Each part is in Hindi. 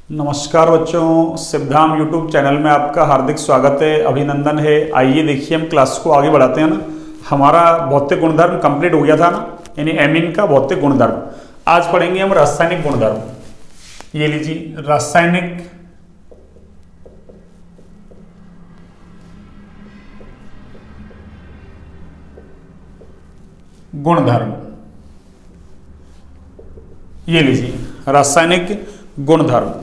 नमस्कार बच्चों, सिद्धाम यूट्यूब चैनल में आपका हार्दिक स्वागत है, अभिनंदन है। आइए देखिए हम क्लास को आगे बढ़ाते हैं ना। हमारा भौतिक गुणधर्म कंप्लीट हो गया था ना, यानी एमीन का भौतिक गुणधर्म। आज पढ़ेंगे हम रासायनिक गुणधर्म। ये लीजिए, रासायनिक गुणधर्म। ये लीजिए, रासायनिक गुणधर्म।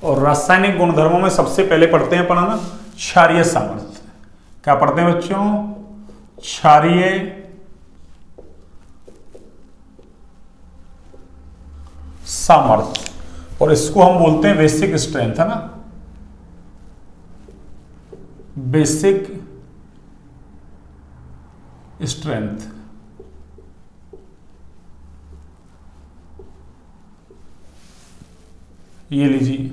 और रासायनिक गुणधर्मों में सबसे पहले पढ़ते हैं पढ़ना क्षारीय सामर्थ्य। क्या पढ़ते हैं बच्चों? क्षारीय सामर्थ्य, और इसको हम बोलते हैं बेसिक स्ट्रेंथ, है ना। Basic strength. ये लीजिए,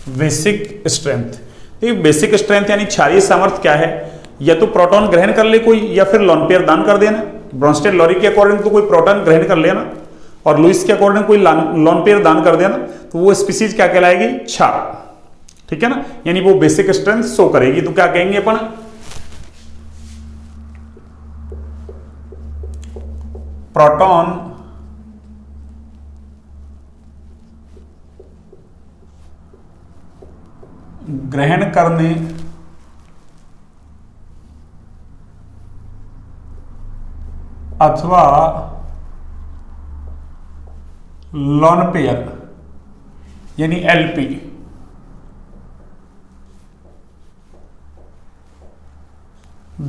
बेसिक स्ट्रेंथ। देखिए, बेसिक स्ट्रेंथ यानी क्षारीय सामर्थ्य क्या है? या तो प्रोटॉन ग्रहण कर ले कोई, या फिर लोन पेयर दान कर देना। ब्रोंस्टेड लॉरी के अकॉर्डिंग तो कोई प्रोटॉन ग्रहण कर लेना, और लुईस के अकॉर्डिंग कोई लोन पेयर दान कर देना, तो वो स्पीसीज क्या कहलाएगी? क्षार। ठीक है ना, यानी वो बेसिक स्ट्रेंथ शो करेगी। तो क्या कहेंगे अपन? प्रोटॉन ग्रहण करने अथवा लोन पेयर यानी एलपी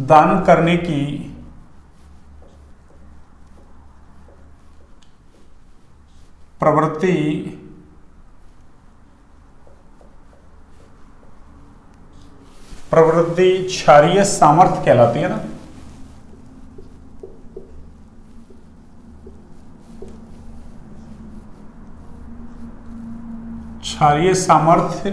दान करने की प्रवृत्ति क्षारीय सामर्थ्य कहलाती है ना। क्षारीय सामर्थ्य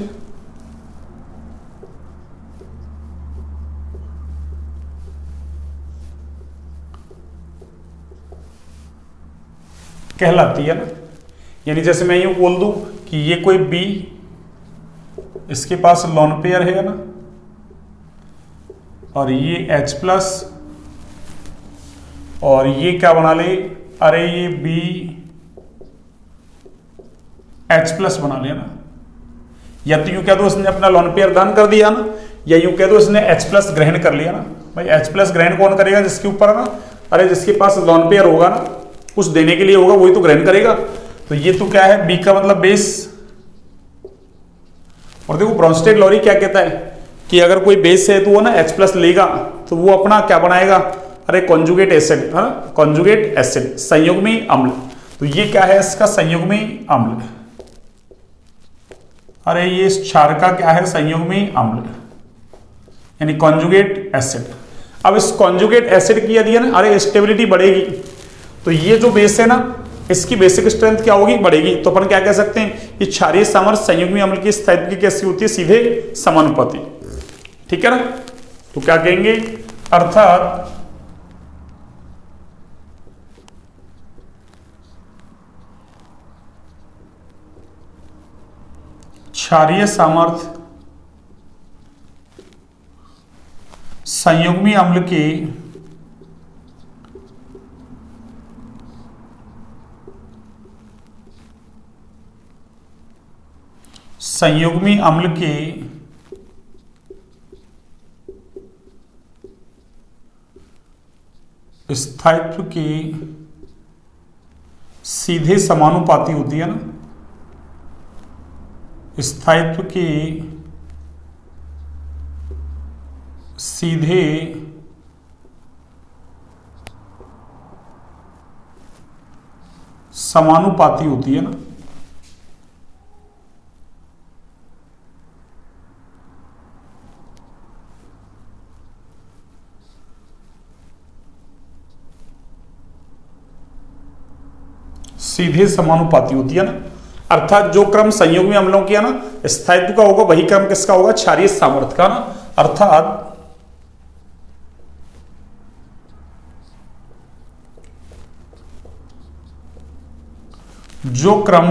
कहलाती है ना। यानी जैसे मैं यूं बोल दूं कि ये कोई बी, इसके पास लोन पेयर है ना, और ये H प्लस, और ये क्या बना ले? अरे ये बी H प्लस बना लिया ना। या तो यूं कह दो इसने अपना लोन पेयर दान कर दिया ना, या यूं कह दो इसने H प्लस ग्रहण कर लिया ना। भाई H प्लस ग्रहण कौन करेगा? जिसके ऊपर ना, अरे जिसके पास लोन पेयर होगा ना, कुछ देने के लिए होगा, वही तो ग्रहण करेगा। तो ये तो क्या है? बी का मतलब बेस। और देखो ब्रोंस्टेड लॉरी क्या कहता है कि अगर कोई बेस है तो वो ना H प्लस लेगा, तो वो अपना क्या बनाएगा? अरे कॉन्जुगेट एसिड, है ना, कॉन्जुगेट एसिड, संयुग्मी अम्ल। तो ये क्या है? इसका संयुग्मी अम्ल। अरे ये इस क्षार का क्या है? संयुग्मी अम्ल, यानी कॉन्जुगेट एसिड। अब इस कॉन्जुगेट एसिड की यदि है ना, अरे स्टेबिलिटी बढ़ेगी, तो ये जो बेस है ना, इसकी बेसिक स्ट्रेंथ क्या होगी? बढ़ेगी। तो अपन क्या कह सकते हैं? कि क्षारीय सामर्थ्य संयुग्मी अम्ल की स्थायित्व कैसी होती है? सीधे समानुपाती। ठीक है ना। तो क्या कहेंगे? अर्थात क्षारीय सामर्थ्य संयुग्मी अम्ल के स्थायित्व की सीधे समानुपाती होती है ना। स्थायित्व की सीधे समानुपाती होती है ना। सीधे समानुपाती होती है ना। अर्थात जो क्रम संयुग्मी अम्लों की है ना स्थायित्व का होगा, वही क्रम किसका होगा? क्षारीय सामर्थ्य का ना। अर्थात जो क्रम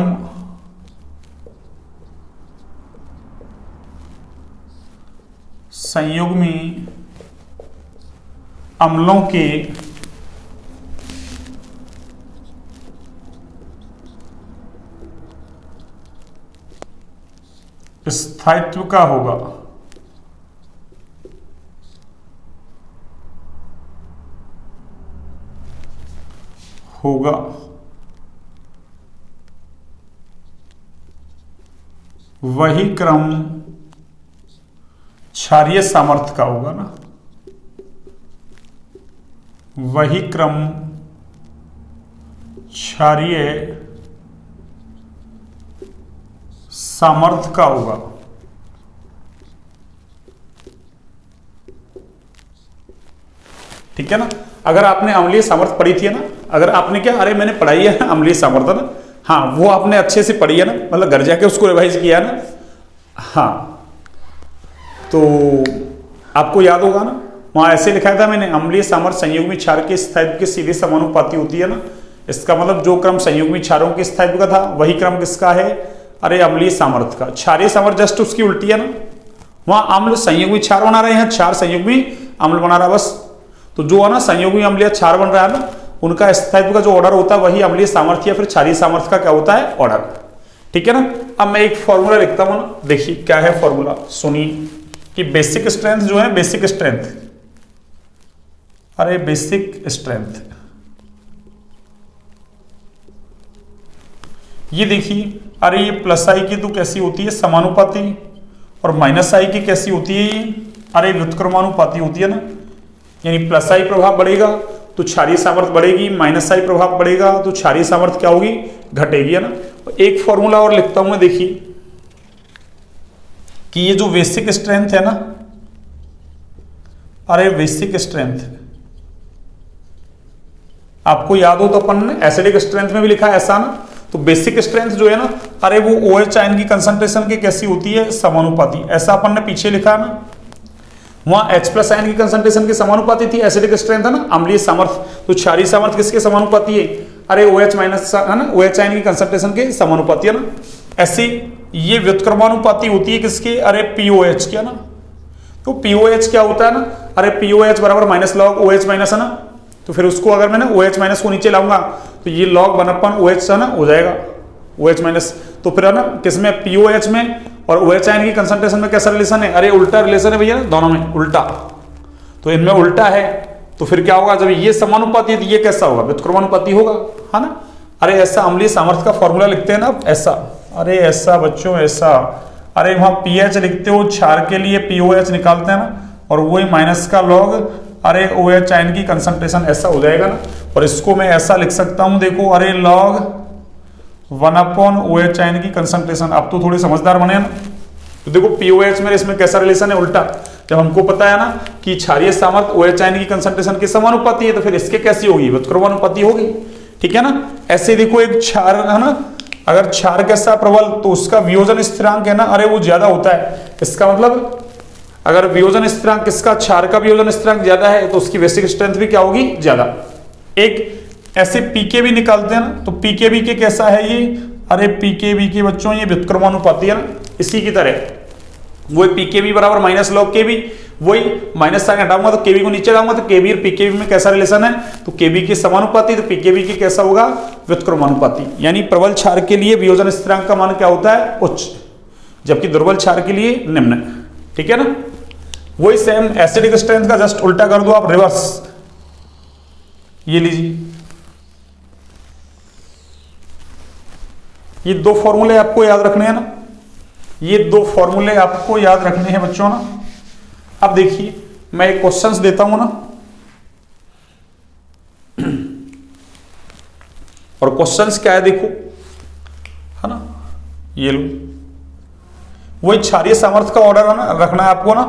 संयुग्मी अम्लों के स्थायित्व का होगा वही क्रम क्षारीय सामर्थ्य का होगा ना, वही क्रम क्षारीय सामर्थ्य का होगा। ठीक है ना। अगर आपने अम्लीय सामर्थ्य पढ़ी थी ना, अगर आपने क्या, अरे मैंने पढ़ाई है अम्लीय सामर्थ्य ना, हाँ वो आपने अच्छे से पढ़ी है ना, मतलब घर जाके उसको रिवाइज किया है ना, हाँ तो आपको याद होगा ना, वहां ऐसे लिखा था मैंने, अम्लीय सामर्थ्य संयुग्मी क्षार के स्थायित्व के सीधे समानुपाती होती है ना। इसका मतलब जो क्रम संयुग्मी क्षारों के स्थायित्व का था वही क्रम किसका है, अरे अम्लीय सामर्थ्य का। क्षारीय सामर्थ्य जस्ट उसकी उल्टी है ना, वहां अम्ल संयुग्मी क्षार बना रहे हैं, क्षार संयुग्मी अम्ल बना रहा है बस। तो जो है ना संयुग्मी अम्लीय क्षार बन रहा है ना, उनका स्थायित्व का जो ऑर्डर होता है वही अम्लीय सामर्थ्य या फिर क्षारीय सामर्थ्य का क्या होता है, ऑर्डर। ठीक है ना। अब मैं एक फॉर्मूला लिखता हूं ना, देखिए क्या है फॉर्मूला, सुनिए कि बेसिक स्ट्रेंथ जो है, बेसिक स्ट्रेंथ, अरे बेसिक स्ट्रेंथ, ये देखिए, अरे ये प्लस आई की तो कैसी होती है, समानुपाती, और माइनस आई की कैसी होती है ये, अरे व्युत्क्रमानुपाती होती है ना। यानी प्लस आई प्रभाव बढ़ेगा तो क्षारीय सामर्थ्य बढ़ेगी, माइनस आई प्रभाव बढ़ेगा तो क्षारीय सामर्थ्य क्या होगी, घटेगी, है ना। एक फॉर्मूला और लिखता हूं मैं, देखिए कि ये जो बेसिक स्ट्रेंथ है ना, अरे बेसिक स्ट्रेंथ आपको याद हो तो अपन ने एसिडिक स्ट्रेंथ में भी लिखा है ऐसा ना। तो बेसिक स्ट्रेंथ जो है ना, अरे वो OH आयन की कंसंट्रेशन की कैसी होती है, समानुपाती, ऐसा अपन ने पीछे लिखा ना। वहां H+ आयन की कंसंट्रेशन की समानुपाती थी, एसिडिक स्ट्रेंथ है ना, अम्लीय सामर्थ्य। तो क्षारीय सामर्थ्य किसके समानुपाती है, अरे OH- है ना, OH आयन की कंसंट्रेशन के समानुपाती है ना। ऐसे ये व्युत्क्रमानुपाती होती है किसके, अरे POH की, है ना। तो POH क्या होता है ना, अरे POH बराबर माइनस लॉग OH माइनस, है ना। तो फिर उसको अगर मैं ना OH माइनस को नीचे लाऊंगा तो ये लॉग 1/OH OH है ना हो जाएगा, OH माइनस। तो फिर है ना किसमें, POH में, और OH आयन की कंसंट्रेशन में कैसा रिलेशन है, अरे उल्टा रिलेशन है भैया, दोनों में उल्टा। तो इनमें उल्टा है तो फिर क्या होगा, जब ये समानुपाती है तो ये कैसा होगा, व्युत्क्रमानुपाती होगा, है ना। अरे ऐसा अम्लीय सामर्थ्य का फॉर्मूला लिखते हैं ना ऐसा, अरे ऐसा बच्चों ऐसा, अरे वहां pH लिखते हो, क्षार के लिए POH निकालते हैं ना, और वही माइनस का लॉग, अरे OH आयन की कंसंट्रेशन, ऐसा हो जाएगा ना। और इसको मैं ऐसा लिख सकता हूं, देखो, अरे लॉग 1/OH आयन की कंसंट्रेशन। अब तो थोड़े समझदार बने ना। तो देखो POH में इसमें कैसा रिलेशन है, उल्टा। जब हमको पता है ना कि क्षारीय सामर्थ्य OH आयन की कंसंट्रेशन के समानुपाती है, तो फिर इसके कैसी होगी, व्युत्क्रमानुपाती होगी। ठीक है ना। ऐसे देखो एक क्षार है ना, अगर क्षार कैसा प्रबल तो उसका वियोजन स्थिरांक है ना, अरे वो ज्यादा होता है। इसका मतलब अगर वियोजन स्थिरांक किसका, क्षार का वियोजन स्थिरांक ज्यादा है तो उसकी बेसिक स्ट्रेंथ भी क्या होगी, ज्यादा। एक ऐसे पीकेबी निकालते हैं ना, तो पीकेबी के कैसा है ये, अरे पीकेबी के बच्चों ये व्युत्क्रमानुपाती है ना, इसी की तरह वही पीकेबी बराबर माइनस लॉग केबी, वही माइनस साइन हटाऊंगा तो केबी को नीचे लाऊंगा तो केबी और पीकेबी में कैसा रिलेशन है, तो केबी के समानुपाती, तो पीकेबी के कैसा होगा, व्युत्क्रमानुपाती। यानी प्रबल क्षार के लिए वियोजन स्थिरांक का मान क्या होता है, उच्च, जबकि दुर्बल क्षार के लिए निम्न। ठीक है ना। वही सेम एसिडिक स्ट्रेंथ का जस्ट उल्टा कर दो आप, रिवर्स। ये लीजिए, ये दो फॉर्मूले आपको याद रखने हैं ना, ये दो फॉर्मूले आपको याद रखने हैं बच्चों ना। अब देखिए मैं एक क्वेश्चंस देता हूं ना, और क्वेश्चंस क्या है देखो, है ना, ये लो, वही क्षारीय सामर्थ्य का ऑर्डर है ना, रखना है आपको ना।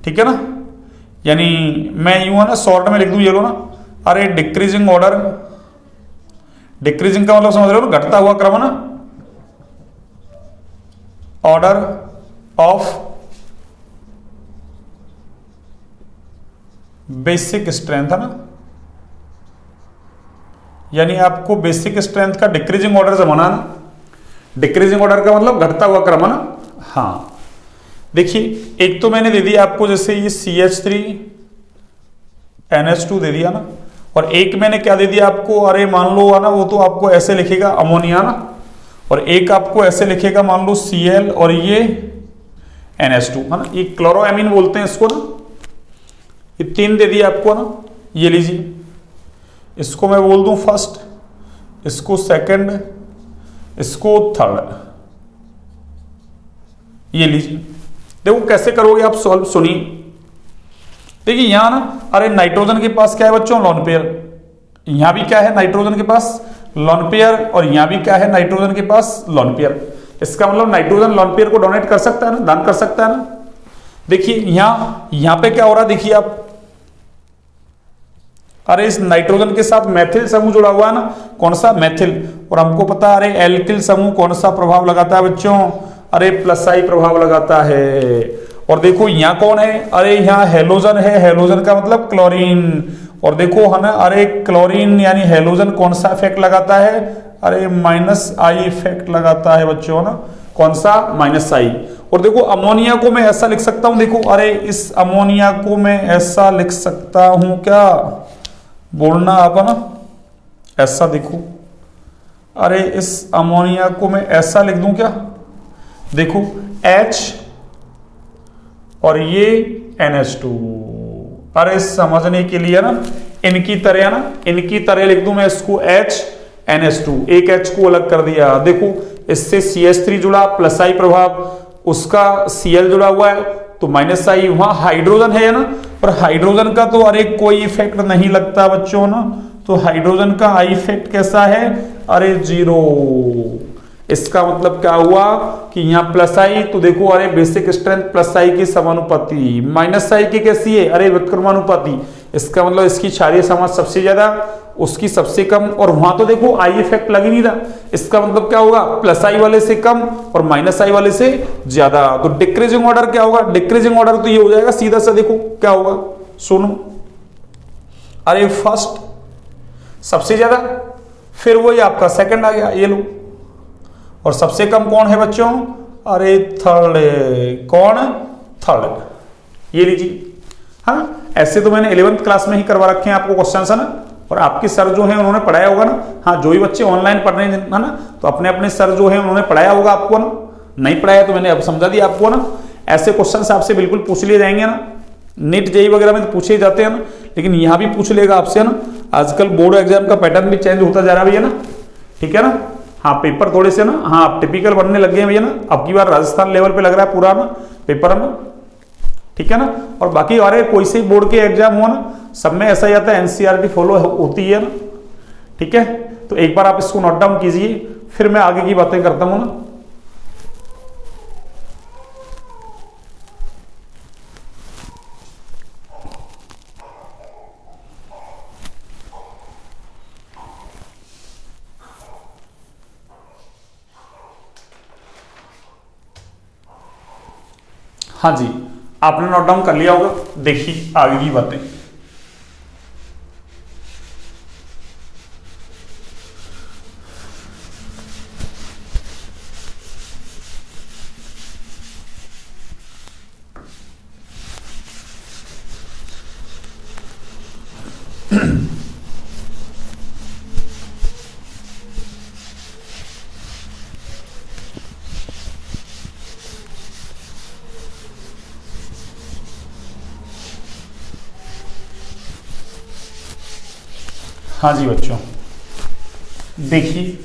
ठीक है ना। यानी मैं यूं है ना शॉर्ट में लिख दूं, ये लो ना, अरे डिक्रीजिंग ऑर्डर, डिक्रीजिंग का मतलब समझ रहे हो ना, घटता हुआ क्रम है ना, ऑर्डर ऑफ बेसिक स्ट्रेंथ, है ना, यानी आपको बेसिक स्ट्रेंथ का डिक्रीजिंग ऑर्डर जमाना ना, डिक्रीजिंग ऑर्डर का मतलब घटता हुआ क्रम है ना। हाँ देखिए, एक तो मैंने दे दिया आपको जैसे ये CH3NH2 दे दिया ना, और एक मैंने क्या दे दिया आपको, अरे मान लो है ना, वो तो आपको ऐसे लिखेगा अमोनिया ना, और एक आपको ऐसे लिखेगा मान लो Cl और ये NH2 है ना, ये क्लोरोएमीन बोलते हैं इसको ना। ये 3 दे दिया आपको ना, ये लीजिए, इसको मैं बोल दूं फर्स्ट, इसको सेकंड, इसको थर्ड, ये लीजिए। देखो कैसे करोगे आप सॉल्व, सुनिए। देखिए यहां ना, अरे नाइट्रोजन के पास क्या है बच्चों, लोन पेयर, यहां भी क्या है नाइट्रोजन के पास लोन पेयर, और यहां भी क्या है नाइट्रोजन के पास लोन पेयर। इसका मतलब नाइट्रोजन लोन पेयर को डोनेट कर सकता है ना, दान कर सकता है ना। देखिए यहां पे क्या हो रहा है, देखिए आप, अरे इस नाइट्रोजन के साथ मैथिल समूह जुड़ा हुआ है ना, कौन सा, मैथिल, और हमको पता है अरे एल्किल समूह कौन सा प्रभाव लगाता है बच्चों, अरे प्लस आई प्रभाव लगाता है। और देखो यहाँ कौन है, अरे यहाँ हेलोजन है, हेलोजन का मतलब क्लोरीन, और देखो है ना, अरे क्लोरीन यानी हेलोजन कौन सा इफेक्ट लगाता है, अरे माइनस आई इफेक्ट लगाता है बच्चों ना, कौन सा, माइनस आई। और देखो अमोनिया को मैं ऐसा लिख सकता हूं, देखो अरे इस अमोनिया को मैं ऐसा लिख सकता हूं, क्या बोलना आप है ना, ऐसा देखो, अरे इस अमोनिया को मैं ऐसा लिख दूं क्या, देखो H और ये NH2, अरे समझने के लिए ना इनकी तरह ना, इनकी तरह लिख दूं मैं इसको HNH2, एक H को अलग कर दिया, देखो इससे CH3 जुड़ा प्लस आई प्रभाव, उसका Cl जुड़ा हुआ है तो माइनस आई, वहां हाइड्रोजन है ना, पर हाइड्रोजन का तो अरे कोई इफेक्ट नहीं लगता बच्चों ना, तो हाइड्रोजन का आई इफेक्ट कैसा है, अरे 0। इसका मतलब क्या हुआ कि यहाँ प्लस आई, तो देखो अरे बेसिक स्ट्रेंथ प्लस आई की समानुपाती, माइनस आई की कैसी है, अरे व्युत्क्रमानुपाती। इसका मतलब इसकी क्षारीय समाज सबसे ज्यादा, उसकी सबसे कम, और वहां तो देखो आई इफेक्ट लग ही नहीं रहा। इसका मतलब क्या होगा, प्लस आई वाले से कम और माइनस आई वाले से ज्यादा। तो डिक्रीजिंग ऑर्डर क्या होगा, डिक्रीजिंग ऑर्डर तो ये हो जाएगा सीधा सा, देखो क्या होगा, सुनो, अरे फर्स्ट सबसे ज्यादा, फिर वही आपका सेकंड आ गया, ये लो, और सबसे कम कौन है बच्चों, अरे थर्ड, कौन, थर्ड, ये लीजिए। हाँ ऐसे तो मैंने 11th क्लास में ही करवा रखे हैं आपको क्वेश्चन है ना, और आपके सर जो है उन्होंने पढ़ाया होगा ना। हाँ जो भी बच्चे ऑनलाइन पढ़ रहे हैं है ना, तो अपने अपने सर जो है उन्होंने पढ़ाया होगा आपको ना, नहीं पढ़ाया तो मैंने अब समझा दिया आपको ना। ऐसे क्वेश्चन आपसे बिल्कुल पूछ लिए जाएंगे ना, नीट जेई वगैरह में तो पूछे जाते हैं ना, लेकिन यहाँ भी पूछ लेगा आपसे ना। आजकल बोर्ड एग्जाम का पैटर्न भी चेंज होता जा रहा है भैया ना, ठीक है ना। हाँ पेपर थोड़े से ना, हाँ आप टिपिकल बनने लग गए हैं भैया ना, अब की बार राजस्थान लेवल पे लग रहा है पूरा ना पेपर में, ठीक है ना। और बाकी अरे कोई से बोर्ड के एग्जाम हो ना, सब में ऐसा ही आता है, एनसीईआरटी फॉलो होती है ना, ठीक है। तो एक बार आप इसको नोट डाउन कीजिए, फिर मैं आगे की बातें करता हूं ना। हाँ जी आपने नोट डाउन कर लिया होगा, देखिए आगे की बातें। हाँ जी बच्चों देखिए,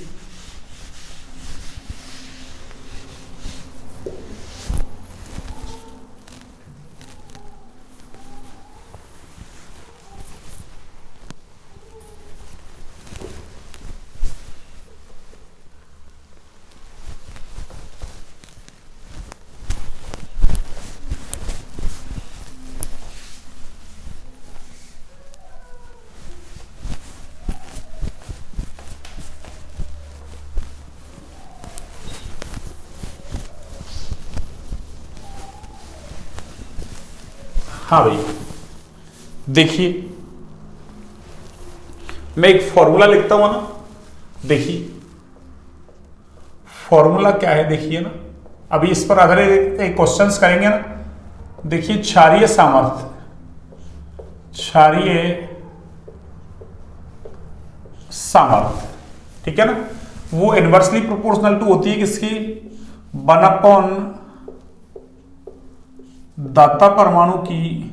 हाँ भाई देखिए, मैं एक फॉर्मूला लिखता हूं ना, देखिए फॉर्मूला क्या है, देखिए ना, अभी इस पर आधारित एक क्वेश्चंस करेंगे ना। देखिए क्षारीय सामर्थ्य, क्षारीय सामर्थ्य, ठीक है ना, वो इनवर्सली प्रोपोर्शनल टू होती है किसकी, 1/, दाता परमाणु की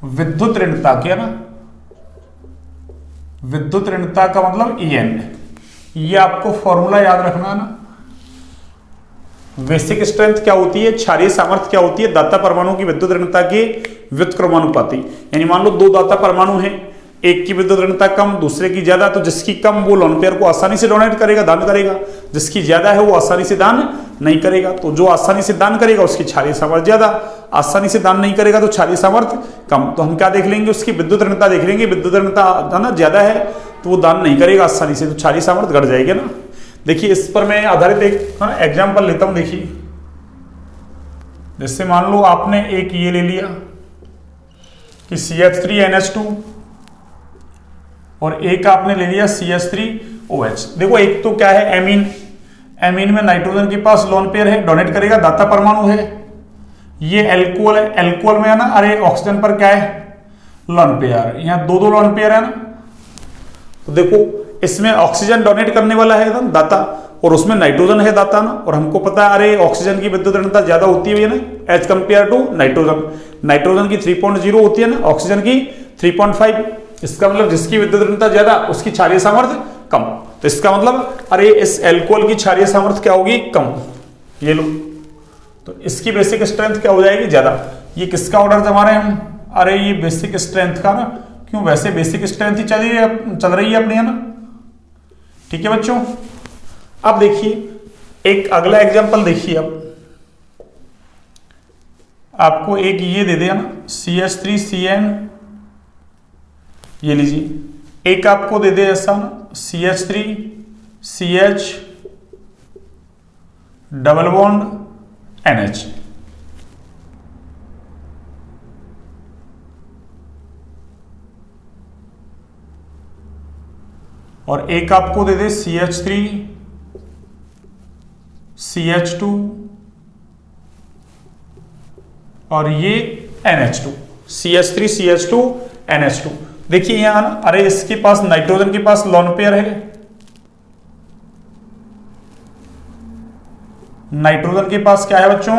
विद्युत ऋणता, क्या ना, विद्युत ऋणता का मतलब En। ये आपको फॉर्मूला याद रखना है ना। बेसिक स्ट्रेंथ क्या होती है, क्षारीय सामर्थ्य क्या होती है, दाता परमाणु की विद्युत ऋणता के व्युत्क्रमानुपाती। यानी मान लो दो दाता परमाणु हैं, एक की विद्युत ऋणता कम, दूसरे की ज्यादा, तो जिसकी कम वो लोन पेयर को आसानी से डोनेट करेगा, दान करेगा, जिसकी ज्यादा है वो आसानी से दान नहीं करेगा। तो जो आसानी से दान करेगा उसकी क्षारीय सामर्थ्य ज्यादा, आसानी से दान नहीं करेगा तो क्षारीय सामर्थ्य कम। तो हम क्या देख लेंगे, उसकी विद्युत ऋणता देख लेंगे, विद्युत ऋणता ना ज्यादा है तो वो दान नहीं करेगा आसानी से, तो क्षारीय सामर्थ्य घट जाएगी ना। देखिए इस पर मैं आधारित एक एग्जाम्पल लेता हूं। देखिए जैसे मान लो आपने एक ये ले लिया कि CH3NH2 और एक आपने ले लिया CH3OH। देखो एक तो क्या है एमीन, एमीन में नाइट्रोजन के पास लोन पेयर है, डोनेट करेगा, दाता परमाणु है। ये एल्कोहल है, एल्कोहल में है ना, अरे ऑक्सीजन पर क्या है, लोन पेयर, यहाँ दो दो लोन पेयर है ना। तो देखो इसमें ऑक्सीजन डोनेट करने वाला है ना दाता, और उसमें नाइट्रोजन है दाता ना। और हमको पता है अरे ऑक्सीजन की विद्युत ऋणता ज्यादा होती है ना as compare to nitrogen. Nitrogen की 3.0 होती है ना, ऑक्सीजन की 3.5। इसका मतलब जिसकी विद्युत ऋणता ज्यादा उसकी क्षारीय सामर्थ्य कम। तो इसका मतलब अरे इस एल्कोहल की क्षारीय सामर्थ्य क्या होगी, कम। ये लो, तो इसकी बेसिक स्ट्रेंथ क्या हो जाएगी, ज्यादा। ये किसका ऑर्डर जमा रहे हैं हम, अरे ये बेसिक स्ट्रेंथ का ना, क्यों वैसे बेसिक स्ट्रेंथ ही चल रही है अपनी, है ना। ठीक है बच्चों, अब देखिए एक अगला एग्जांपल देखिए। अब आपको एक ये दे दिया ना CH3CN, ये लीजिए। एक आपको दे दे ऐसा ना CH3CH डबल बॉन्ड NH। और एक आपको दे दे CH3CH2 और ये NH2, CH3CH2 NH2। देखिए यहां ना, अरे इसके पास नाइट्रोजन के पास लोन पेयर है, नाइट्रोजन के पास क्या है बच्चों,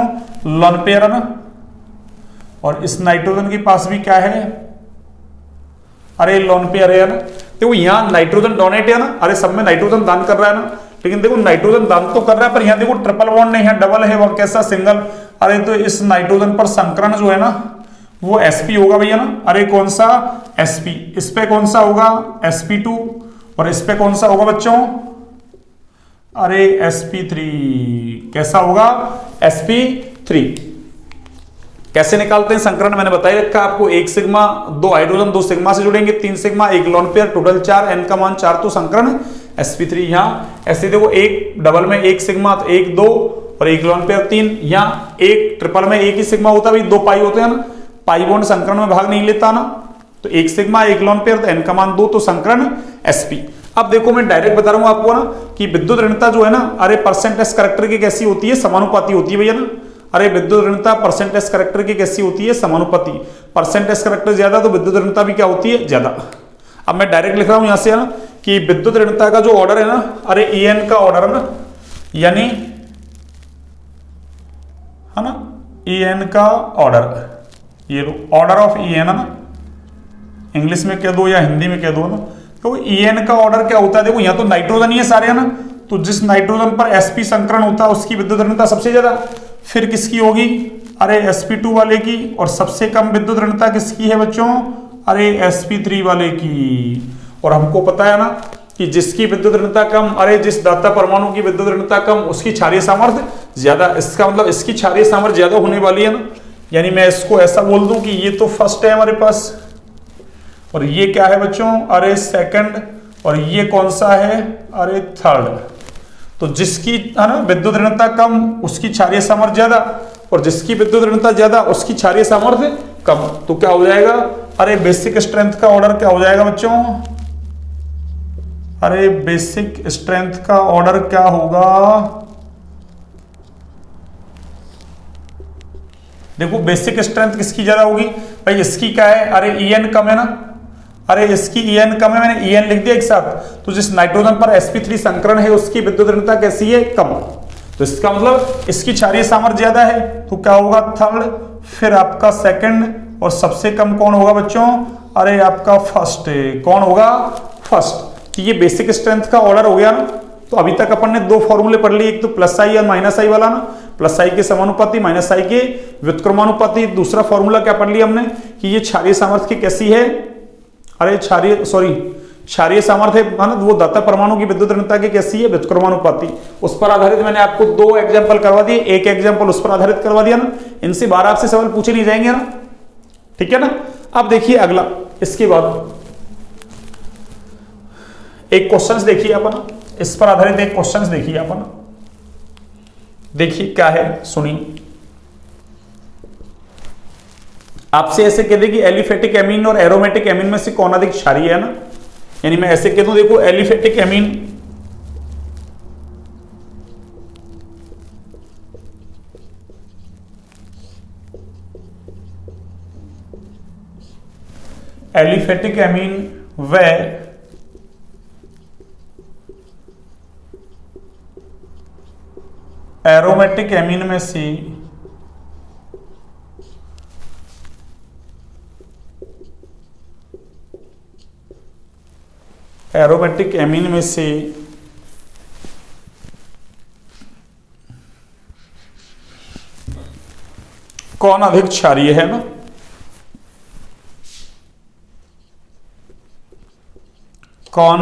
लोन पेयर है ना। और इस नाइट्रोजन के पास भी क्या है, अरे लोन पेयर है ना। देखो यहां नाइट्रोजन डोनेट है ना, अरे सब में नाइट्रोजन दान कर रहा है ना, लेकिन देखो नाइट्रोजन दान तो कर रहा है पर यहां देखो ट्रिपल बॉन्ड नहीं है, डबल है, वह कैसा सिंगल। अरे तो इस नाइट्रोजन पर संकरण जो है ना वो sp होगा भैया ना। अरे कौन सा, sp। इस पे कौन सा होगा, sp2। और इस पे कौन सा होगा बच्चों, अरे sp3। कैसा होगा, sp3। कैसे निकालते हैं संकरण, मैंने बताया रखा आपको। एक सिग्मा, दो हाइड्रोजन, दो सिग्मा से जुड़ेंगे, 3 सिग्मा, एक लोन पेयर, टोटल 4, n का मान 4, तो संकरण sp3। यहाँ ऐसे देखो एक डबल में एक सिग्मा तो 1 2 और एक लोन पेयर 3। यहाँ एक ट्रिपल में एक ही सिग्मा होता है, 2 पाई होते हैं ना, पाई बॉन्ड संकरण में भाग नहीं लेता ना। तो एक सिग्मा एक लोन पेयर, तो n का मान 2, तो संकरण sp। अब देखो मैं डायरेक्ट बता रहा हूं आपको ना कि विद्युत ऋणता जो है ना, अरे परसेंटेज करैक्टर की कैसी होती है, समानुपाती होती है भैया ना। अरे विद्युत ऋणता परसेंटेज करैक्टर की कैसी होती है, समानुपाती। परसेंटेज करैक्टर ज्यादा तो विद्युत ऋणता भी क्या होती है, ज्यादा। अब मैं डायरेक्ट लिख रहा हूं यहां से ना कि विद्युत ऋणता का जो ऑर्डर है ना, अरे En का ऑर्डर है ना, यानी है ना En का ऑर्डर, ये ऑर्डर ऑफ En है ना, इंग्लिश में कह दो या हिंदी में कह दो ना। तो En का ऑर्डर क्या होता है, देखो यहाँ तो नाइट्रोजन ही है सारे, है ना। तो जिस नाइट्रोजन पर sp संकरण होता है उसकी विद्युत ऋणता सबसे ज्यादा। फिर किसकी होगी, अरे sp2 वाले की। और सबसे कम विद्युत ऋणता किसकी है बच्चों, अरे sp3 वाले की। और हमको पता है ना कि जिसकी विद्युत ऋणता कम, अरे जिस दाता परमाणु की विद्युत ऋणता कम उसकी क्षारीय सामर्थ्य ज्यादा। इसका मतलब इसकी क्षारीय सामर्थ्य ज्यादा होने वाली है ना। यानी मैं इसको ऐसा बोल दूं कि ये तो फर्स्ट है हमारे पास, और ये क्या है बच्चों, अरे सेकंड, और ये कौन सा है, अरे थर्ड। तो जिसकी है ना विद्युत ऋणता कम उसकी क्षारीय सामर्थ्य ज्यादा, और जिसकी विद्युत ऋणता ज्यादा उसकी क्षारीय सामर्थ्य कम। तो क्या हो जाएगा, अरे बेसिक स्ट्रेंथ का ऑर्डर क्या हो जाएगा बच्चों, अरे बेसिक स्ट्रेंथ का ऑर्डर क्या होगा, देखो बेसिक स्ट्रेंथ किसकी ज्यादा होगी भाई, इसकी क्या है, अरे En कम है ना, अरे इसकी En कम है, मैंने En लिख दिया एक साथ। तो जिस नाइट्रोजन पर sp3 संकरण है उसकी विद्युत ऋणता कैसी है, कम। तो इसका मतलब इसकी क्षारीय सामर्थ्य ज्यादा है, तो क्या होगा थर्ड, फिर आपका सेकंड, और सबसे कम कौन होगा बच्चों, अरे आपका फर्स्ट, कौन होगा, फर्स्ट। तो ये बेसिक स्ट्रेंथ का ऑर्डर हो गया ना। तो अभी तक अपन ने दो फॉर्मूले पढ़ लिए, एक तो प्लस आई और माइनस आई वाला ना, प्लस आई के समानुपाती माइनस आई के व्युत्क्रमानुपाती। दूसरा फॉर्मूला क्या पढ़ लिया हमने कि ये क्षारीय सामर्थ्य की कैसी है, अरे क्षारीय सामर्थ्य है ना, वो दाता परमाणु की विद्युत ऋणता की कैसी है, व्युत्क्रमानुपाती। उस पर आधारित मैंने आपको दो एग्जांपल करवा दिए, एक एग्जांपल उस पर आधारित करवा दिया ना। इनसे 12 आपसे सवाल पूछे नहीं जाएंगे ना, ठीक है ना। अब देखिए अगला, इसके बाद एक क्वेश्चंस देखिए अपन, इस पर आधारित एक क्वेश्चंस देखिए अपन, देखिए क्या है, सुनिए। आपसे ऐसे कह दे कि एलिफेटिक एमीन और एरोमेटिक एमीन में से कौन अधिक क्षारीय है ना, यानी मैं ऐसे कह दूं, देखो एलिफेटिक एमीन, एलिफेटिक एमीन व एरोमेटिक एमीन में से एरोमेटिक एमीन में से कौन अधिक क्षारीय है ना, कौन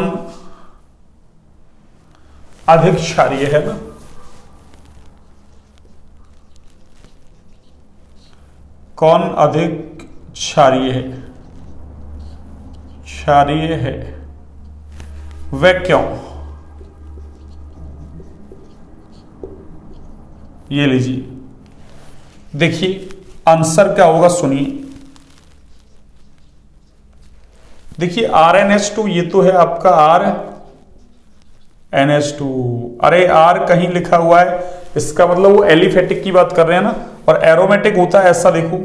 अधिक क्षारीय है ना, कौन अधिक क्षारीय है, क्षारीय है वह क्यों, ये लीजिए। देखिए आंसर क्या होगा, सुनिए। देखिए RnH2, ये तो है आपका RnH2, अरे R कहीं लिखा हुआ है, इसका मतलब वो एलिफेटिक की बात कर रहे हैं ना। और एरोमेटिक होता है ऐसा, देखो,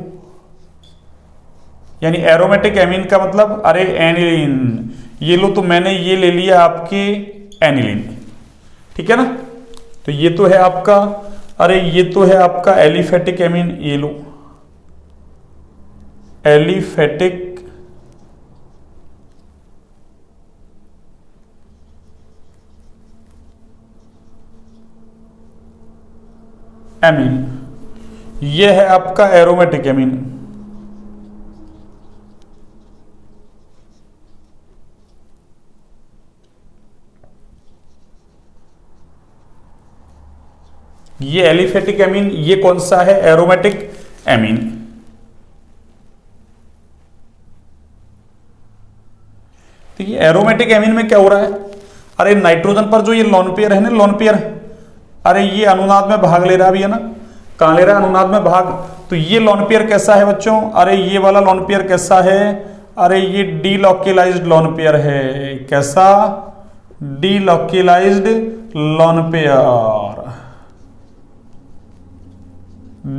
यानी एरोमेटिक एमीन का मतलब अरे एनिलीन, ये लो, तो मैंने ये ले लिया आपके एनिलीन, ठीक है ना। तो ये तो है आपका, अरे ये तो है आपका एलिफेटिक एमीन, ये लो एलिफेटिक एमीन, ये है आपका एरोमेटिक एमीन। ये एलिफेटिक एमीन, ये कौन सा है, एरोमेटिक एमीन। तो ये एरोमेटिक एमीन में क्या हो रहा है, अरे नाइट्रोजन पर जो ये लोन पेयर है ना, लोन पेयर, अरे ये अनुनाद में भाग ले रहा भी है ना, कहां ले रहा है, अनुनाद में भाग। तो ये लोन पेयर कैसा है बच्चों, अरे ये वाला लोन पेयर कैसा है, अरे ये डीलोकेलाइज्ड लोन पेयर है, कैसा, डीलोकेलाइज्ड लोन पेयर।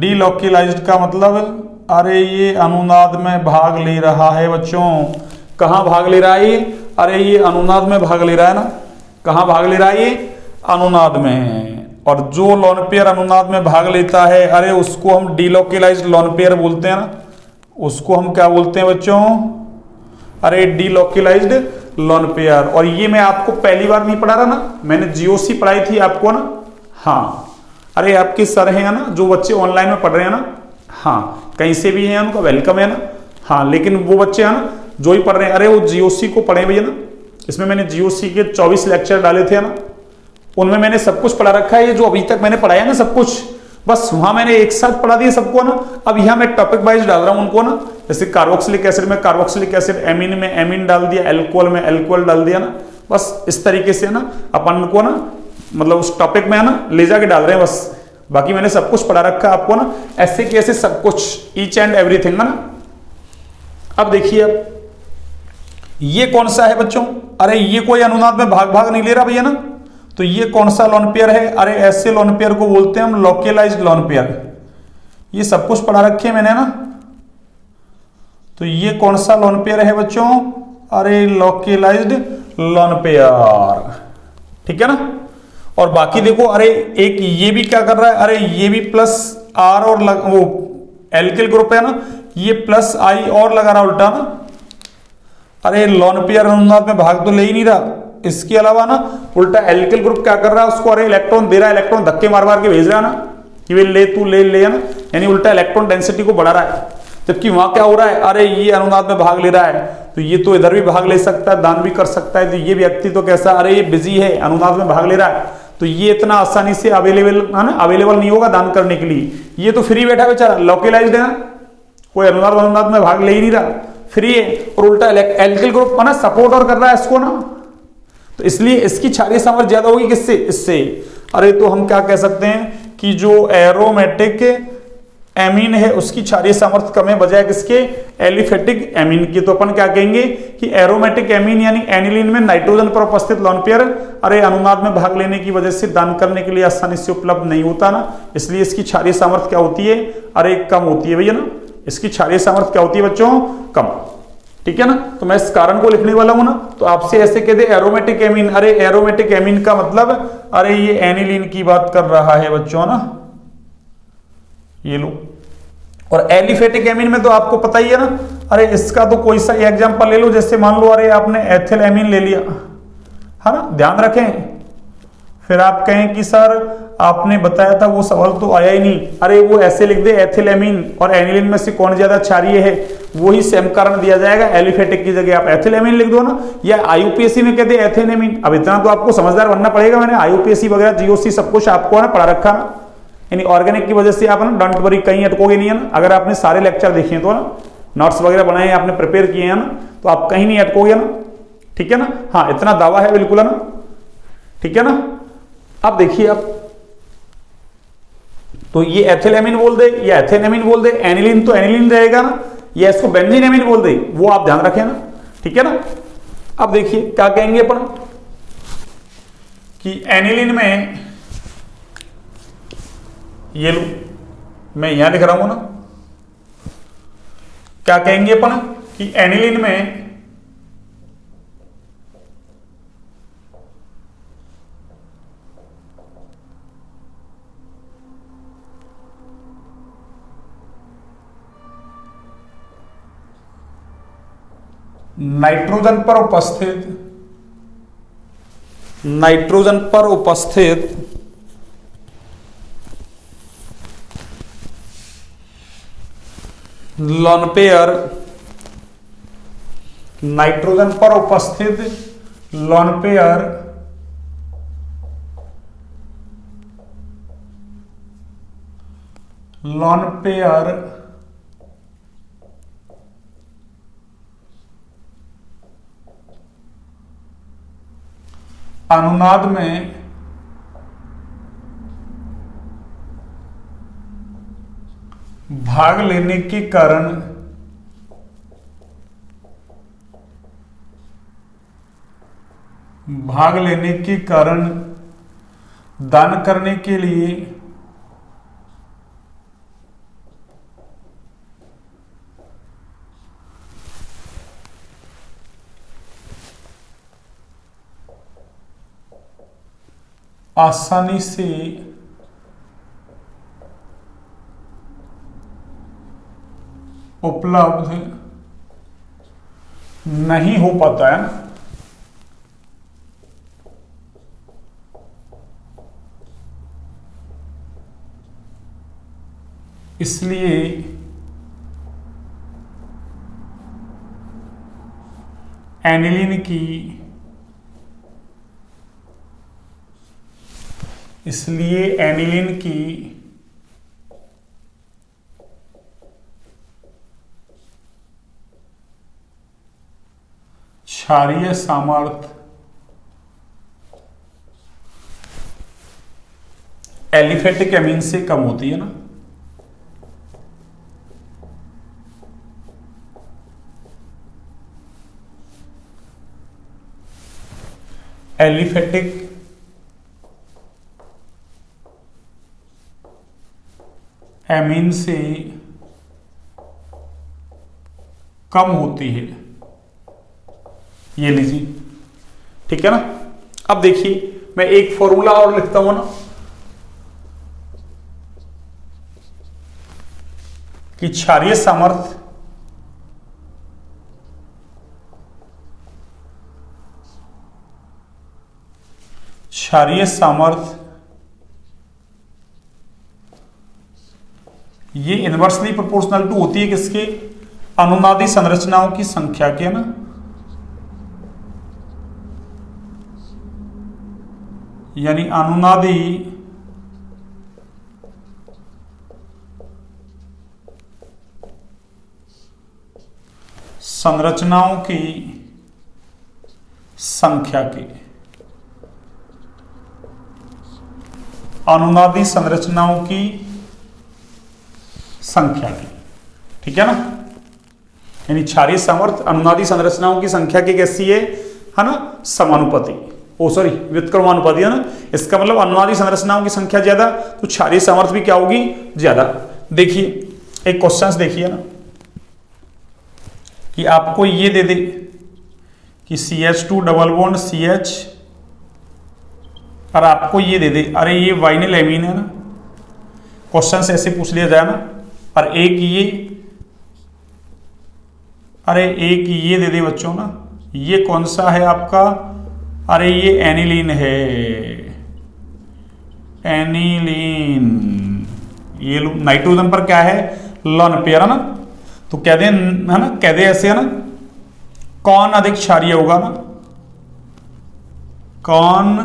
डीलोकेलाइज्ड का मतलब अरे ये अनुनाद में भाग ले रहा है बच्चों, कहां भाग ले रहा है ये, अरे ये अनुनाद में भाग ले रहा है ना, कहां भाग ले रहा है ये, अनुनाद में। और जो लोन पेयर अनुनाद में भाग लेता है, अरे उसको हम डीलोकेलाइज्ड लोन पेयर बोलते हैं ना, उसको हम क्या बोलते हैं बच्चों, अरे डीलोकेलाइज्ड लोन पेयर। और ये मैं आपको पहली बार नहीं पढ़ा रहा ना, मैंने जीओसी पढ़ाई थी आपको ना, हाँ, अरे आपके सर हैं ना, जो बच्चे ऑनलाइन में पढ़ रहे हैं ना, हाँ, कहीं से भी हैं उनका वेलकम है ना, हाँ, लेकिन वो बच्चे हैं ना जो ही पढ़ रहे हैं, अरे वो जीओसी को पढ़े भैया ना, इसमें मैंने जीओसी के 24 लेक्चर डाले थे ना, उनमें मैंने सब कुछ पढ़ा रखा है, ये जो अभी तक मैंने पढ़ाया ना सब कुछ, बस वहां मैंने एक साथ पढ़ा दिया सबको ना। अब यहाँ मैं टॉपिक वाइज डाल रहा हूं उनको ना, जैसे कार्बोक्सिलिक एसिड में कार्बोक्सिलिक एसिड, एमीन में एमीन डाल दिया, एल्कोहल में एल्कोहल डाल दिया ना, बस इस तरीके से ना अपन को ना, मतलब उस टॉपिक में है ना ले जाके डाल रहे हैं बस। बाकी मैंने सब कुछ पढ़ा रखा है आपको ना, ऐसे कैसे सब कुछ, ईच एंड एवरीथिंग है ना, अब देखिए, अब ये कौन सा है बच्चों? अरे ये कोई अनुनाद में भाग भाग नहीं ले रहा भैया ना, तो ये कौन सा लोन पेयर है? अरे ऐसे लोन पेयर को बोलते हैं हम लोकलाइज्ड लोन पेयर। ये सब कुछ पढ़ा रखे हैं मैंने ना। तो ये कौन सा लोन पेयर है बच्चों? अरे लोकलाइज्ड लोन पेयर, ठीक है ना। और बाकी देखो, अरे एक ये भी क्या कर रहा है? अरे ये भी प्लस आर और वो एल्किल ग्रुप है ना, ये प्लस आई और लगा रहा उल्टा ना। अरे लोन पेयर अनुनाद में भाग तो ले ही नहीं रहा। इसके अलावा ना उल्टा एल्किल ग्रुप क्या कर रहा है? उसको अरे इलेक्ट्रॉन दे रहा है, इलेक्ट्रॉन धक्के मार मार के भेज रहा है ना कि वे ले तू ले ले, ना, यानी उल्टा इलेक्ट्रॉन डेंसिटी को बढ़ा रहा है। जबकि वहां क्या हो रहा है? अरे ये अनुनाद में भाग ले रहा है, तो ये तो इधर भी भाग ले सकता है, दान भी कर सकता है। तो ये व्यक्ति तो कैसा? अरे ये बिजी है, अनुनाद में भाग ले रहा है, तो ये इतना आसानी से अवेलेबल है ना, अवेलेबल नहीं होगा दान करने के लिए। ये तो फ्री बैठा बेचारा, लोकलाइज्ड है ना, कोई अनुनाद में भाग ले ही नहीं रहा, फ्री है। और उल्टा एल्किल ग्रुप ना सपोर्ट और कर रहा है इसको ना, तो इसलिए इसकी क्षारीय सामर्थ्य ज्यादा होगी। किससे? इससे। अरे तो हम क्या कह सकते हैं कि जो एरोमेटिक एमीन है उसकी क्षारीय सामर्थ्य कम है बजाय किसके? एलिफेटिक एमीन की। तो अपन क्या कहेंगे कि एरोमेटिक एमीन यानी एनिलीन में नाइट्रोजन पर उपस्थित लोन पेयर अरे अनुनाद में भाग लेने की वजह से दान करने के लिए आसानी से उपलब्ध नहीं होता ना, इसलिए इसकी क्षारीय सामर्थ्य क्या होती है? अरे कम होती है भैया ना, इसकी क्षारीय सामर्थ्य क्या होती है बच्चों? कम, ठीक है ना। तो मैं इस कारण को लिखने वाला हूं ना, तो आपसे ऐसे कह दे एरोमेटिक एमीन। अरे एरोमेटिक एमीन का मतलब अरे ये एनिलीन की बात कर रहा है बच्चों ना, ये लो। और एलिफेटिक एमीन में तो आपको पता ही है ना, अरे इसका तो कोई सा एग्जांपल ले लो, जैसे मान लो अरे आपने एथिल एमीन ले लिया, है ना, ध्यान रखें। फिर आप कहें कि सर आपने बताया था वो सवाल तो आया ही नहीं। अरे वो ऐसे लिख दे एथिल एमीन और एनिलीन में से कौन ज्यादा क्षारीय है, वही सेम कारण दिया जाएगा। एलिफेटिक की जगह आप एथिल एमीन लिख दो ना, या आईयूपीएससी में कहते हैं एथिल एमीन। अब इतना तो आपको समझदार बनना पड़ेगा, मैंने आईयूपीएससी वगैरह जीओसी सब कुछ आपको ना पढ़ा रखा ना, यानी ऑर्गेनिक की वजह से आप ना डोंट वरी कहीं अटकोगे नहीं है ना। अगर आपने सारे लेक्चर देखे तो ना, नोट्स वगैरह बनाए हैं आपने, प्रिपेयर किए हैं ना, तो आप कहीं नहीं अटकोगे ना, ठीक है ना। हाँ इतना दावा है बिल्कुल है ना, ठीक है ना। अब देखिए, अब तो ये एथिल एमीन बोल दे या एथिल एमीन बोल दे, एनिलीन तो एनिलीन रहेगा ना, या इसको बेंजीन एमीन बोल दे, वो आप ध्यान रखें ना, ठीक है ना। अब देखिए क्या कहेंगे अपन कि एनिलीन में, ये लो मैं यहां लिख रहा हूं ना, क्या कहेंगे अपन कि एनिलीन में नाइट्रोजन पर उपस्थित लोन पेयर, नाइट्रोजन पर उपस्थित लोन पेयर अनुनाद में भाग लेने के कारण दान करने के लिए आसानी से उपलब्ध नहीं हो पाता है ना, इसलिए एनिलीन की क्षारीय सामर्थ्य एलिफेटिक एमीन से कम होती है ना, एलिफेटिक एमीन से कम होती है, ये लीजिए, ठीक है ना। अब देखिए मैं एक फॉर्मूला और लिखता हूं ना कि क्षारीय सामर्थ्य ये इनवर्सली प्रोपोर्शनल टू होती है किसके, अनुनादी संरचनाओं की संख्या के, ना, यानी अनुनादी संरचनाओं की संख्या के, अनुनादी संरचनाओं की संख्या की, ठीक है ना। यानी क्षारीय सामर्थ्य अनुनादी संरचनाओं की संख्या की कैसी है ना, समानुपाती, व्युत्क्रमानुपाती है ना। इसका मतलब अनुनादी संरचनाओं की संख्या ज्यादा तो क्षारीय सामर्थ्य भी क्या होगी, ज्यादा। देखिए एक क्वेश्चन देखिए ना कि आपको ये दे दे कि CH2 डबल बॉन्ड CH, और आपको ये दे दे अरे ये वाइनिल एमीन है ना, क्वेश्चन से ऐसे पूछ लिया जाए ना, और एक ये दे दे बच्चों ना, ये कौन सा है आपका, अरे ये एनिलीन है, एनिलीन, ये नाइट्रोजन पर क्या है, लोन पेयर है ना। तो कह दे है ना, कह दे ऐसे है ना, कौन अधिक क्षारीय होगा ना, कौन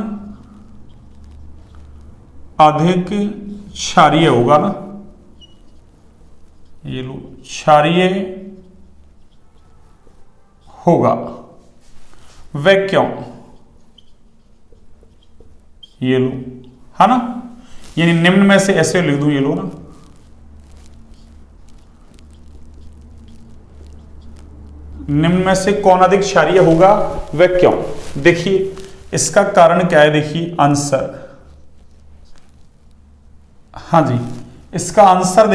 अधिक क्षारीय होगा ना, ये लो क्षारीय होगा, वह क्यों, ये लो, है ना। यानी निम्न में से ऐसे लिख दूं, ये लो ना, निम्न में से कौन अधिक क्षारीय होगा वह क्यों। देखिए इसका कारण क्या है, देखिए आंसर, हाँ जी इसका आंसर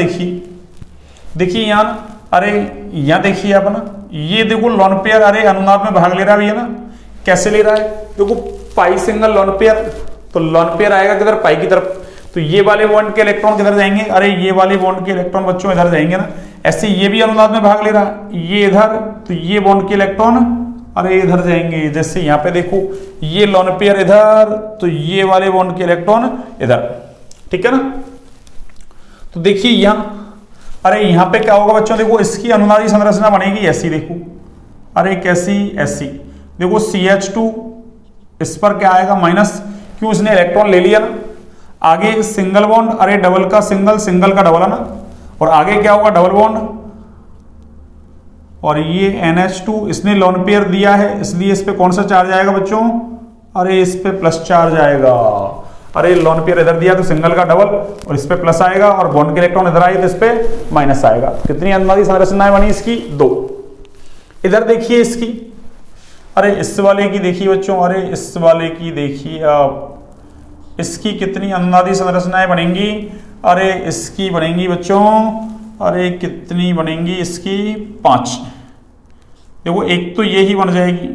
देखिए यहां, अरे यहां देखिए आप ना, ये देखो लोन पेयर, अरे अनुनाद में भाग ले रहा है ना, कैसे ले रहा है, देखो पाई सिंगल लोन पेयर, तो लोन पेयर आएगा किधर, पाई की तरफ, तो ये वाले बॉन्ड के इलेक्ट्रॉन किधर जाएंगे, अरे ये वाले बॉन्ड के इलेक्ट्रॉन बच्चों इधर जाएंगे ना। ऐसे ये भी अनुनाद में भाग ले रहा है, ये इधर, तो ये बॉन्ड के इलेक्ट्रॉन अरे इधर जाएंगे, जैसे यहाँ पे देखो ये लोन पेयर इधर, तो ये वाले बॉन्ड के इलेक्ट्रॉन इधर, ठीक है ना। तो देखिए यहां, अरे यहां पे क्या होगा बच्चों, देखो इसकी अनुनादी संरचना बनेगी ऐसी, देखो अरे कैसी, ऐसी, देखो CH2 इस पर क्या आएगा माइनस, क्यों, इसने इलेक्ट्रॉन ले लिया ना। आगे सिंगल बॉन्ड, अरे डबल का सिंगल, सिंगल का डबल है ना, और आगे क्या होगा डबल बॉन्ड, और ये NH2 इसने लोन पेयर दिया है, इसलिए इस पे कौन सा चार्ज आएगा बच्चों, अरे इस पे प्लस चार्ज आएगा, अरे लोन पेयर इधर दिया तो सिंगल का डबल, और इस पे प्लस आएगा, और बॉन्ड के इलेक्ट्रॉन इधर आए तो इस पे माइनस आएगा। कितनी अनुनादी संरचनाएं बनी इसकी, 2। इधर देखिए इसकी, अरे इस वाले की देखिए बच्चों, अरे इस वाले की देखिए आप, इसकी कितनी अनुनादी संरचनाएं बनेंगी, अरे इसकी बनेंगी बच्चों, अरे कितनी बनेंगी इसकी, 5। देखो एक तो ये ही बन जाएगी,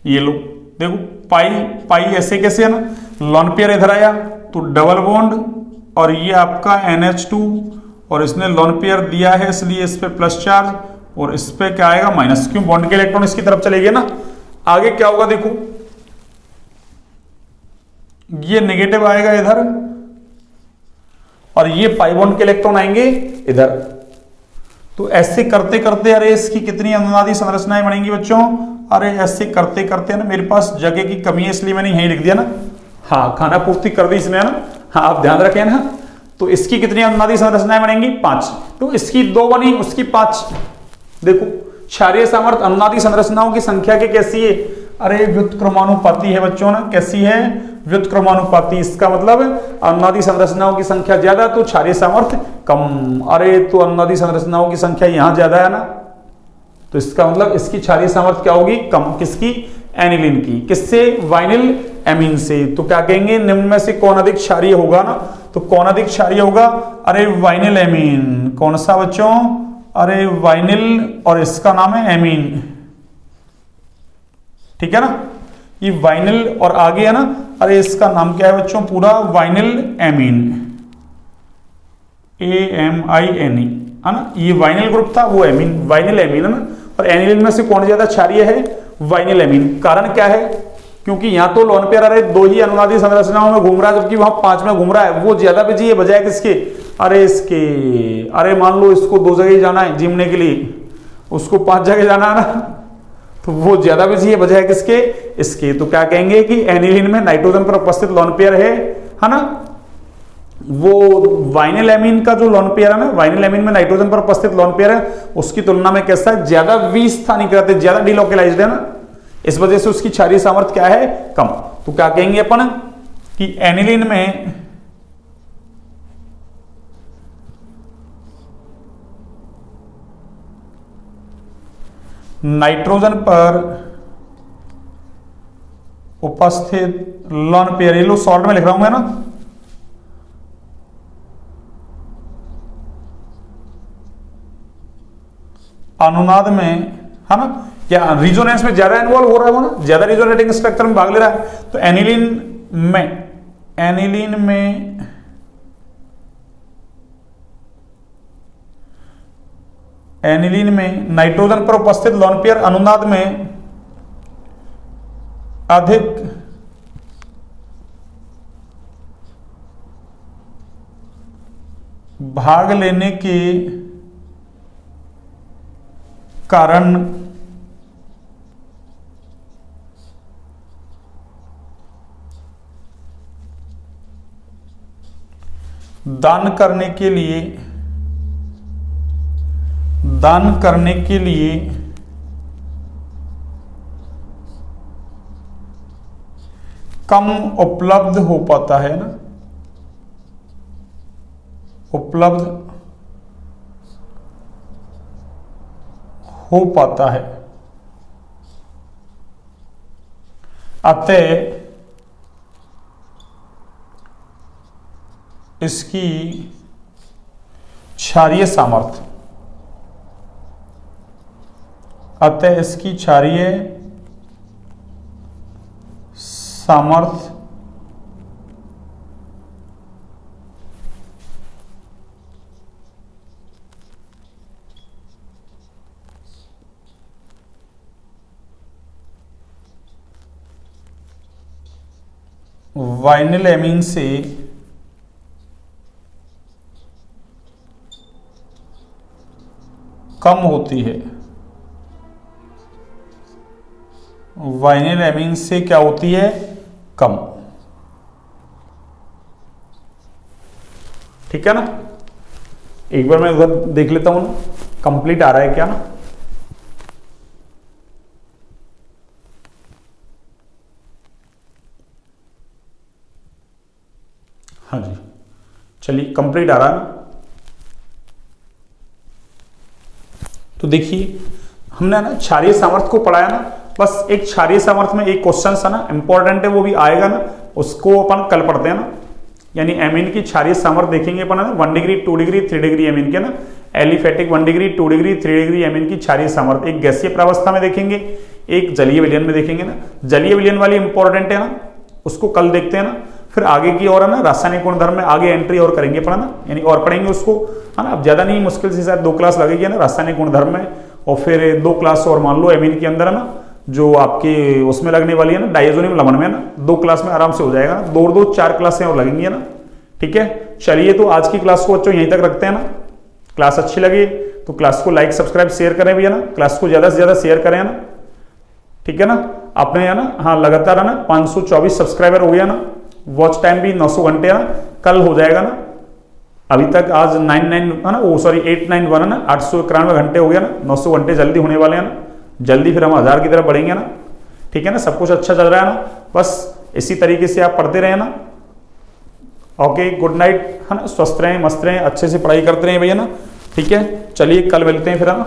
ये लो देखो पाई, पाई ऐसे कैसे है ना, लोन पेयर इधर आया तो डबल बॉन्ड, और ये आपका NH2, और इसने लोन पेयर दिया है इसलिए इस पे प्लस चार्ज, और इस पे क्या आएगा माइनस, क्यों, बॉन्ड के इलेक्ट्रॉन इसकी तरफ चले गए ना। आगे क्या होगा देखो, ये नेगेटिव आएगा इधर, और ये पाई बॉन्ड के इलेक्ट्रॉन आएंगे इधर। तो ऐसे करते करते, अरे इसकी कितनी अनुनादी संरचनाएं बनेंगी बच्चों, अरे ऐसे करते करते ना, मेरे पास जगह की कमी है इसलिए मैंने यहीं लिख दिया ना, हाँ खाना पूर्ति कर दी इसमें है ना, हाँ आप ध्यान रखें ना। तो इसकी कितनी अनुनादी संरचनाएं बनेंगी, 5, तो इसकी 2 बनी, उसकी 5। देखो क्षारीय सामर्थ्य अनुनादी संरचनाओं की संख्या के कैसी है, अरे व्युत्क्रमानुपाती है बच्चों ना, कैसी है, व्युत्क्रमानुपाती। इसका मतलब अनुनादी संरचनाओं की संख्या ज्यादा तो क्षारीय सामर्थ्य कम, अरे तो अनुनादी संरचनाओं की संख्या यहां ज्यादा है ना, तो इसका मतलब इसकी क्षारीय सामर्थ्य क्या होगी, कम, किसकी, एनिलीन की। किससे? वाइनिल एमीन से। तो क्या कहेंगे, निम्न में से कौन अधिक क्षारीय होगा ना, तो कौन अधिक क्षारीय होगा? अरे वाइनिल एमीन। कौन सा बच्चों? अरे वाइनिल, और इसका नाम है एमीन, ठीक है ना, ये वाइनिल और आगे है ना, अरे इसका नाम क्या है बच्चों? पूरा वाइनिल एमीन, AMINE, है ना, ये वाइनिल ग्रुप था, वो एमीन, वाइनिल एमीन है ना। और एनिलीन में से कौन ज्यादा क्षारीय है? Vinyl amine. कारण क्या है? क्योंकि यहां तो लोन पेयर अरे 2 ही अनुनादी संरचनाओं में घूम रहा है, जबकि वहां 5 में घूम रहा है, वो ज्यादा बिजी है बजाय किसके? अरे इसके। अरे मान लो इसको 2 जगह ही जाना है जिमने के लिए, उसको 5 जगह जाना है ना, तो वो ज्यादा बिजी है बजाय किसके? इसके। तो क्या कहेंगे कि एनिलीन में नाइट्रोजन पर उपस्थित लोन पेयर है ना, वो वाइनिल एमीन का जो लोन पेयर है ना, वाइनिल एमीन में नाइट्रोजन पर उपस्थित लोन पेयर है, उसकी तुलना में कैसा है? ज्यादा विस्थानीकृत है, ज्यादा डिलोकलाइज्ड है ना, इस वजह से उसकी क्षारीय सामर्थ्य क्या है? कम। तो क्या कहेंगे अपन कि एनिलीन में नाइट्रोजन पर उपस्थित लोन पेयर, ये लो शॉर्ट में लिख रहा हूं मैं ना, अनुनाद में, है ना, क्या रिजोनेंस में ज्यादा इन्वॉल्व हो रहा है वो ना, ज्यादा रिजोनेटिंग स्ट्रक्चर में भाग ले रहा है। तो एनिलीन में नाइट्रोजन पर उपस्थित लोन पेयर अनुनाद में अधिक भाग लेने के कारण दान करने के लिए कम उपलब्ध हो पाता है ना, उपलब्ध हो पाता है। अतः इसकी क्षारीय सामर्थ्य, अतः इसकी क्षारीय सामर्थ्य वाइनिल एमीन से कम होती है। वाइनिल एमीन से क्या होती है? कम। ठीक है ना, एक बार मैं उधर देख लेता हूं ना, कंप्लीट आ रहा है क्या ना। हाँ जी, चलिए कंप्लीट आ रहा है ना। तो देखिए हमने ना क्षारीय सामर्थ्य को पढ़ाया ना, बस एक क्षारीय सामर्थ्य में एक क्वेश्चन है ना, इंपॉर्टेंट है, वो भी आएगा ना, उसको अपन कल पढ़ते हैं ना। यानी एमीन की क्षारीय सामर्थ्य देखेंगे अपन ना, 1 डिग्री 2 डिग्री 3 डिग्री एमीन के ना, aliphatic 1 degree 2 degree 3 degree amine की क्षारीय सामर्थ्य एक गैसीय प्रावस्था में देखेंगे, एक जलीय विलयन में देखेंगे ना। जलीय विलयन वाली इंपॉर्टेंट है ना, उसको कल देखते हैं ना। फिर आगे की और है ना रासायनिक गुणधर्म में आगे एंट्री और करेंगे अपन ना, यानी और पढ़ेंगे उसको, है ना। अब ज्यादा नहीं, मुश्किल से शायद 2 क्लास लगेगी ना रासायनिक गुणधर्म में, और फिर 2 क्लास और मान लो एमीन के अंदर है ना, जो आपके उसमें लगने वाली है ना डायजोनियम लवण में ना, 2 क्लास में आराम से हो जाएगा ना। 2 4 क्लासें और लगेंगी ना। ठीक है, चलिए तो आज की क्लास को बच्चों यहीं तक रखते हैं ना। क्लास अच्छी लगी तो क्लास को लाइक सब्सक्राइब शेयर करें भैया ना, क्लास को ज्यादा से ज्यादा शेयर करें ना। ठीक है ना, आपने है ना, हाँ लगातार है ना 524 सब्सक्राइबर हो गया ना, वॉच टाइम भी 900 घंटे है ना, कल हो जाएगा ना। अभी तक आज 99 है ना, वो सॉरी 891 है ना, 891 घंटे हो गया ना, 900 घंटे जल्दी होने वाले हैं ना। जल्दी फिर हम 1000 की तरफ बढ़ेंगे ना। ठीक है ना, सब कुछ अच्छा चल रहा है ना, बस इसी तरीके से आप पढ़ते रहे ना। ओके, गुड नाइट, है ना, स्वस्थ रहें, मस्त रहें, अच्छे से पढ़ाई करते रहें भैया ना। ठीक है, चलिए कल मिलते हैं फिर, है ना।